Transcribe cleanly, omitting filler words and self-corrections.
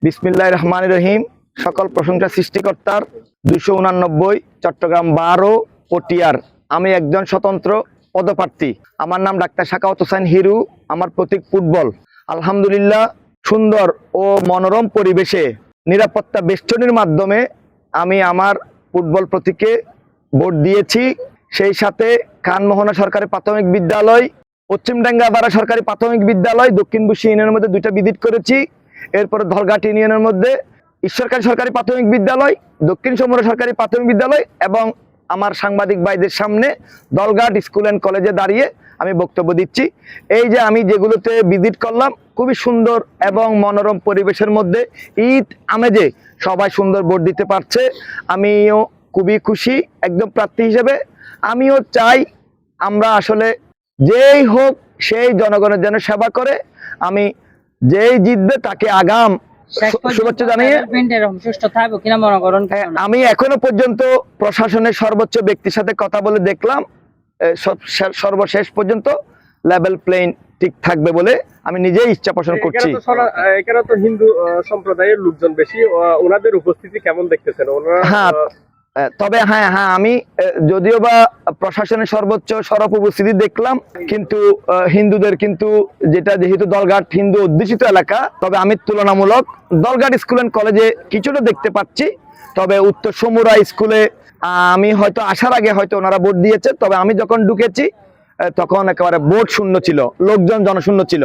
বিসমিল্লাহির রহমানির রহিম। সকল প্রশংসা সৃষ্টিকর্তার। 289 চট্টগ্রাম 12 পটিয়ার আমি একজন স্বতন্ত্র পদপ্রার্থী। আমার নাম ডাক্তার সাখাওয়াত হোসেন হিরু। আমার প্রতীক ফুটবল। আলহামদুলিল্লাহ, সুন্দর ও মনোরম পরিবেশে নিরাপত্তা বেষ্টনীর মাধ্যমে আমি আমার ফুটবল প্রতীকে ভোট দিয়েছি। সেই সাথে খানমোহনা সরকারি প্রাথমিক বিদ্যালয়, পশ্চিমডাঙ্গা বারা সরকারি প্রাথমিক বিদ্যালয়, দক্ষিণ বুশি ইউনিয়নের মধ্যে 2টা ভিজিট করেছি। এরপরে ধলঘাট ইউনিয়নের মধ্যে ঈশ্বরকালী সরকারি প্রাথমিক বিদ্যালয়, দক্ষিণ সমুদ্র সরকারি প্রাথমিক বিদ্যালয় এবং আমার সাংবাদিক ভাইদের সামনে দলঘাট স্কুল অ্যান্ড কলেজে দাঁড়িয়ে আমি বক্তব্য দিচ্ছি। এই যে আমি যেগুলোতে ভিজিট করলাম, খুবই সুন্দর এবং মনোরম পরিবেশের মধ্যে ঈদ আমেজে সবাই সুন্দর ভোট দিতে পারছে। আমিও খুবই খুশি একদম প্রার্থী হিসেবে। আমিও চাই আমরা আসলে যেই হোক সেই জনগণের জন্য সেবা করে, আমি যেই জিতবে তাকে আগাম শুভেচ্ছা জানিয়ে আমি এখনো পর্যন্ত প্রশাসনের সর্বোচ্চ ব্যক্তির সাথে কথা বলে দেখলাম, সর্বশেষ পর্যন্ত লেভেল প্লেইং ঠিক থাকবে বলে আমি নিজেই ইচ্ছা পোষণ করছি। এখানে তো হিন্দু সম্প্রদায়ের লোকজন বেশি, ওনাদের উপস্থিতি কেমন দেখতেছেন? হ্যাঁ, তবে হ্যাঁ আমি যদিও বা প্রশাসনের সর্বোচ্চ সরব উপস্থিতি দেখলাম, কিন্তু হিন্দুদের কিন্তু যেহেতু দলঘাট হিন্দু অধ্যুষিত এলাকা, তবে আমি তুলনামূলক দলঘাট স্কুল অ্যান্ড কলেজে কিছুটা দেখতে পাচ্ছি। তবে উত্তর সমুরা স্কুলে আমি হয়তো আসার আগে হয়তো ওনারা ভোট দিয়েছে, তবে আমি যখন ঢুকেছি তখন একেবারে ভোট শূন্য ছিল, লোকজন জনশূন্য ছিল।